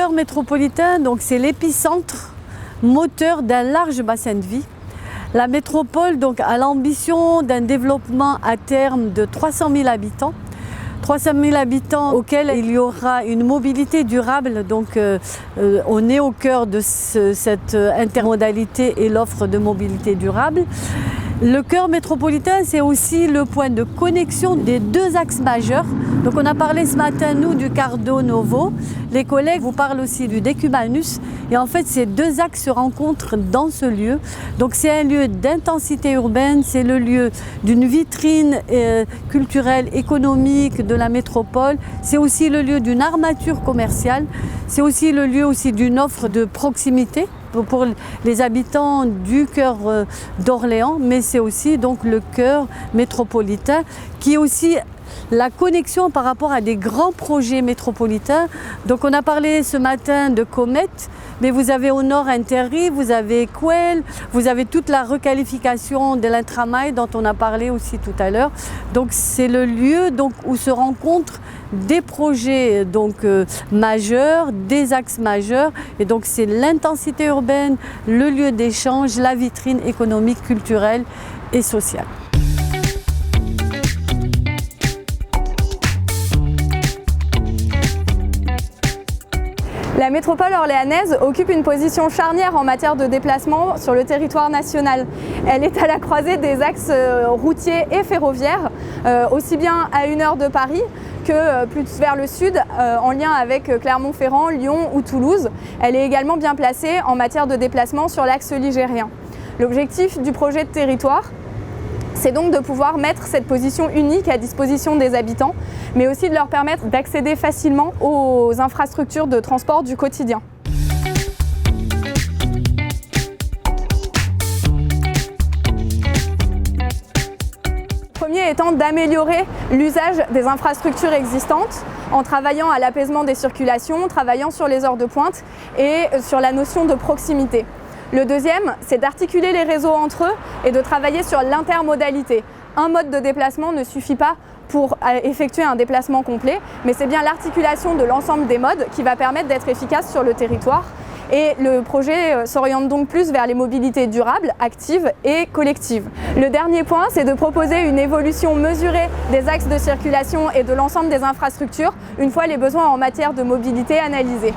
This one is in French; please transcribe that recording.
cœur métropolitain, donc c'est l'épicentre moteur d'un large bassin de vie. La métropole donc, a l'ambition d'un développement à terme de 300 000 habitants. 300 000 habitants auxquels il y aura une mobilité durable. Donc on est au cœur de cette intermodalité et l'offre de mobilité durable. Le cœur métropolitain, c'est aussi le point de connexion des deux axes majeurs. Donc on a parlé ce matin, nous, du Cardo Novo. Les collègues vous parlent aussi du Decumanus. Et en fait, ces deux axes se rencontrent dans ce lieu. Donc c'est un lieu d'intensité urbaine, c'est le lieu d'une vitrine culturelle, économique de la métropole. C'est aussi le lieu d'une armature commerciale. C'est aussi le lieu d'une offre de proximité pour les habitants du cœur d'Orléans, mais c'est aussi donc le cœur métropolitain qui est aussi la connexion par rapport à des grands projets métropolitains. Donc on a parlé ce matin de Comet, mais vous avez au nord Interri, vous avez Couel, vous avez toute la requalification de l'Intramail dont on a parlé aussi tout à l'heure. Donc c'est le lieu donc, où se rencontrent des projets majeurs, des axes majeurs, et donc c'est l'intensité urbaine, le lieu d'échange, la vitrine économique, culturelle et sociale. La métropole orléanaise occupe une position charnière en matière de déplacement sur le territoire national. Elle est à la croisée des axes routiers et ferroviaires, aussi bien à 1 heure de Paris que plus vers le sud, en lien avec Clermont-Ferrand, Lyon ou Toulouse. Elle est également bien placée en matière de déplacement sur l'axe ligérien. L'objectif du projet de territoire, c'est donc de pouvoir mettre cette position unique à disposition des habitants, mais aussi de leur permettre d'accéder facilement aux infrastructures de transport du quotidien. Le premier étant d'améliorer l'usage des infrastructures existantes en travaillant à l'apaisement des circulations, travaillant sur les heures de pointe et sur la notion de proximité. Le deuxième, c'est d'articuler les réseaux entre eux et de travailler sur l'intermodalité. Un mode de déplacement ne suffit pas pour effectuer un déplacement complet, mais c'est bien l'articulation de l'ensemble des modes qui va permettre d'être efficace sur le territoire. Et le projet s'oriente donc plus vers les mobilités durables, actives et collectives. Le dernier point, c'est de proposer une évolution mesurée des axes de circulation et de l'ensemble des infrastructures, une fois les besoins en matière de mobilité analysés.